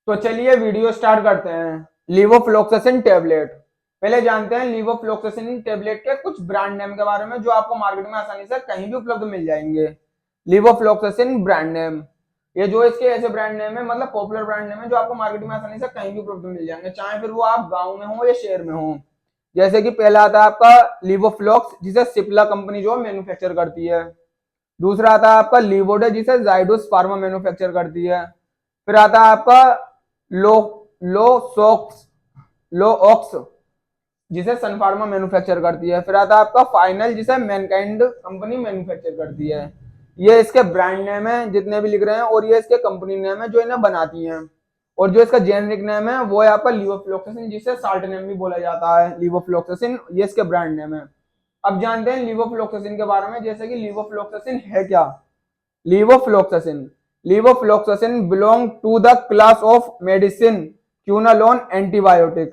तो चलिए video start करते हैं। लीवोफ्लोक्सासिन टेबलेट। पहले जानते हैं लीवोफ्लोक्सासिन टेबलेट के कुछ ब्रांड नेम के बारे में जो आपको मार्केट में आसानी से कहीं भी उपलब्ध मिल जाएंगे। लीवोफ्लोक्सासिन ब्रांड नेम, ये जो इसके ऐसे ब्रांड नेम है, मतलब पॉपुलर ब्रांड नेम है जो आपको मार्केट में आसानी से कहीं भी उपलब्ध मिल जाएंगे, चाहे फिर वो आप गाँव में हो या शहर में हो। जैसे कि पहला आता है आपका लीवोफ्लॉक्स, जिसे सिप्ला कंपनी जो मैन्युफैक्चर करती है। दूसरा आता है आपका लीवोडे, जिसे जाइडस फार्मा मैन्युफैक्चर करती है। फिर आता है आपका लो लोसोक्स लोऑक्स, जिसे सन फार्मा मैन्युफैक्चर करती है। फिर आता है आपका फाइनल, जिसे मैनकाइंड कंपनी मैन्युफैक्चर करती है। ये इसके ब्रांड नेम है जितने भी लिख रहे हैं, और ये इसके कंपनी नेम है जो इन्हें बनाती हैं। और जो इसका जेनेरिक नेम है वो है आपका लीवोफ्लोक्सासिन, जिसे साल्ट नेम भी बोला जाता है। लीवोफ्लोक्सासिन ये इसके ब्रांड नेम है। अब जानते हैं लीवोफ्लोक्सासिन के बारे में, जैसे कि लीवोफ्लोक्सासिन है क्या। Levofloxacin levofloxacin belong to the class of medicine quinolone antibiotic.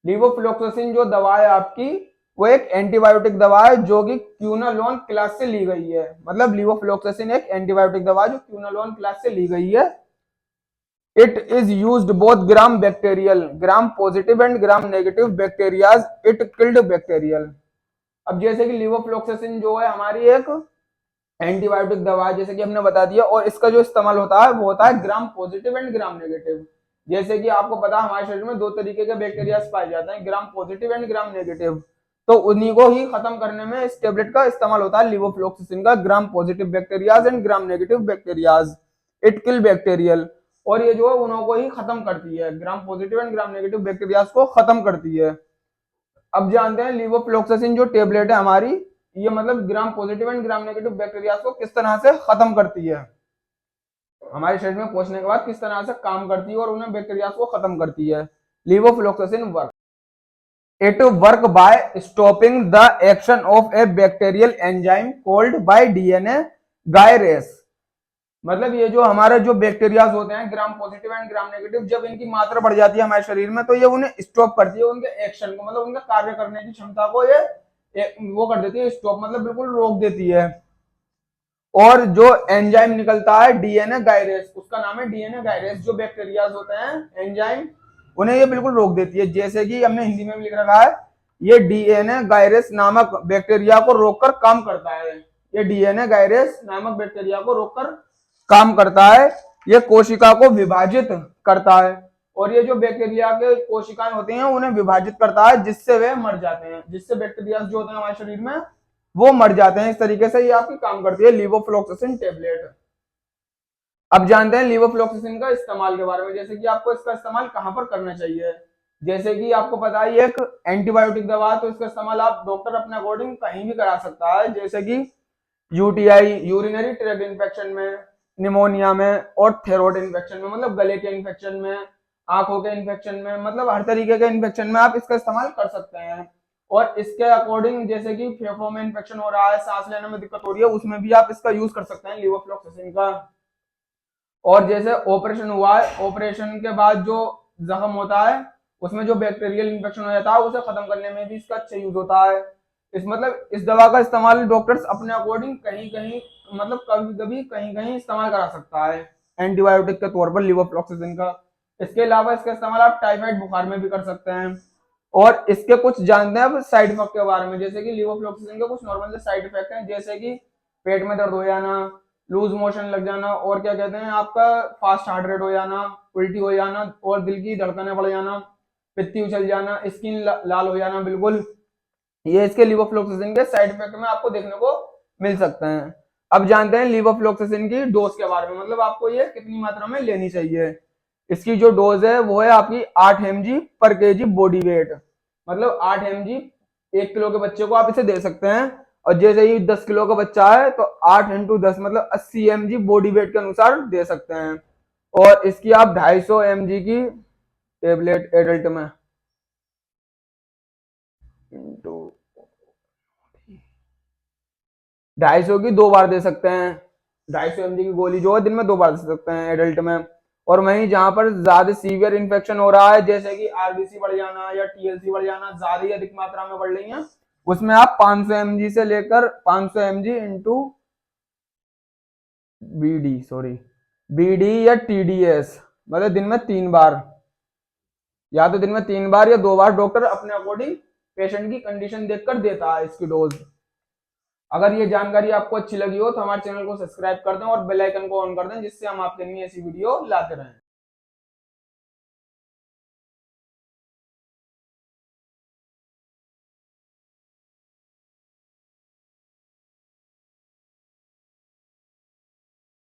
Levofloxacin जो दवा है आपकी, वो एक एंटीबायोटिक दवा है जो कि क्यूनालोन क्लास से ली गई है। मतलब लीवोफ्लोक्सासिन एक एंटीबायोटिक दवा जो क्यूनालोन क्लास से ली गई है। It is used both gram bacterial, gram positive and gram negative bacterias, it killed bacterial. अब जैसे कि लीवोफ्लोक्सासिन जो है हमारी एक एंटीबायोटिक दवा है, जैसे कि हमने बता दिया, और इसका जो इस्तेमाल होता है वो होता है ग्राम पॉजिटिव एंड ग्राम नेगेटिव। जैसे कि आपको पता है हमारे शरीर में दो तरीके के बैक्टीरिया पाए जाते हैं, gram positive and gram negative. तो उन्हीं को ही खत्म करने में इस टेबलेट का इस्तेमाल होता है लीवोफ्लोक्सासिन का, gram positive bacterias and gram negative bacterias, it kill bacterial. और ये जो है उन्हों को ही खत्म करती है, ग्राम positive and gram negative bacterias को खत्म करती है। अब जानते हैं लीवोफ्लोक्सासिन जो टेबलेट है हमारी, ये मतलब ग्राम positive and gram negative bacteria को किस तरह से खत्म करती है, हमारे शरीर में पहुंचने के बाद किस तरह से काम करती है और उन्हें बैक्टीरिया को खत्म करती है। Levofloxacin work, it work by stopping the action of a bacterial enzyme called by DNA gyrase. मतलब ये जो हमारे जो बैक्टीरियाज होते हैं gram positive and gram negative, जब इनकी मात्रा बढ़ जाती है हमारे शरीर में, तो ये उन्हें स्टॉप करती है, उनके एक्शन को, मतलब उनके कार्य करने की क्षमता को ये वो कर देती है, स्टॉप मतलब बिल्कुल रोक देती है। और जो एंजाइम निकलता है डीएनए गायरेस, उसका नाम है डीएनए गायरेस। जो बैक्टीरियाज होते हैं एंजाइम, उन्हें ये बिल्कुल रोक देती है। जैसे कि हमने हिंदी में भी लिख रखा है, ये डीएनए गायरेस नामक बैक्टीरिया को रोककर काम करता है। ये डीएनए गायरेस नामक बैक्टीरिया को रोककर काम करता है। ये कोशिका को विभाजित करता है, और ये जो बैक्टीरिया के कोशिकाएं होती हैं उन्हें विभाजित करता है, जिससे वे मर जाते हैं, जिससे बैक्टीरिया जो होते हैं हमारे शरीर में वो मर जाते हैं। इस तरीके से ये आपकी काम करती है लीवोफ्लोक्सासिन टेबलेट। अब जानते हैं लीवोफ्लोक्सासिन का इस्तेमाल के बारे में, जैसे कि आपको इसका इस्तेमाल कहां पर करना चाहिए। जैसे कि आपको पता है एक एंटीबायोटिक दवा है, तो इसका इस्तेमाल आप डॉक्टर अपने अकॉर्डिंग कहीं भी करा सकता है, जैसे कि यूटीआई यूरिनरी ट्रैक्ट इन्फेक्शन में, निमोनिया में, और थायराइड इन्फेक्शन में, मतलब गले के इन्फेक्शन में, आंखों के इन्फेक्शन में, मतलब हर तरीके के इन्फेक्शन में आप इसका इस्तेमाल कर सकते हैं। और इसके अकॉर्डिंग जैसे कि फेफड़ों में इन्फेक्शन हो रहा है, सांस लेने में दिक्कत हो रही है, उसमें भी आप इसका यूज कर सकते हैं लीवोफ्लोक्सासिन का। और जैसे ऑपरेशन हुआ है, ऑपरेशन के बाद जो जख्म होता है उसमें जो बैक्टीरियल इन्फेक्शन हो जाता है उसे खत्म करने में भी इसका अच्छा यूज होता है। इस मतलब इस दवा का इस्तेमाल डॉक्टर्स अपने अकॉर्डिंग कहीं कहीं, मतलब कभी कभी कहीं कहीं इस्तेमाल करा सकता है एंटीबायोटिक के तौर पर लीवोफ्लोक्सासिन का। इसके अलावा इसका इस्तेमाल आप टाइफाइड बुखार में भी कर सकते हैं। और इसके कुछ जानते हैं अब साइड इफेक्ट के बारे में, जैसे कि लीवोफ्लोक्सासिन के कुछ नॉर्मल साइड इफेक्ट हैं, जैसे कि पेट में दर्द हो जाना, लूज मोशन लग जाना, और क्या कहते हैं आपका फास्ट हार्ट रेट हो जाना, उल्टी हो जाना, और दिल की धड़कनें बढ़ जाना, पित्ती उछल जाना, स्किन लाल हो जाना बिल्कुल। ये इसके लीवोफ्लोक्सासिन के साइड इफेक्ट में आपको देखने को मिल सकते हैं। अब जानते हैं लीवोफ्लोक्सासिन की डोज के बारे में, मतलब आपको ये कितनी मात्रा में लेनी चाहिए। इसकी जो डोज है वो है आपकी 8 mg पर केजी बॉडी वेट, मतलब 8 mg 1 किलो के बच्चे को आप इसे दे सकते हैं। और जैसे ही 10 किलो का बच्चा है तो 8 × 10 मतलब 80 mg बॉडी वेट के अनुसार दे सकते हैं। और इसकी आप 250 mg की टेबलेट एडल्ट में 250 की 2 बार दे सकते हैं। 250 mg की गोली जो है दिन में 2 बार दे सकते हैं एडल्ट में। और वहीं जहां पर ज्यादा सीवियर इन्फेक्शन हो रहा है, जैसे कि आरबीसी बढ़ जाना या टीएलसी बढ़ जाना, ज्यादा ही अधिक मात्रा में बढ़ रही है, उसमें आप 500 mg से लेकर 500 mg इंटू बीडी या टीडीएस मतलब दिन में 3 बार, या तो दिन में 3 बार या 2 बार डॉक्टर अपने अकॉर्डिंग पेशेंट की कंडीशन देखकर देता है इसकी डोज। अगर ये जानकारी आपको अच्छी लगी हो तो हमारे चैनल को सब्सक्राइब कर दें और बेल आइकन को ऑन कर दें, जिससे हम आपके लिए ऐसी वीडियो लाते रहें।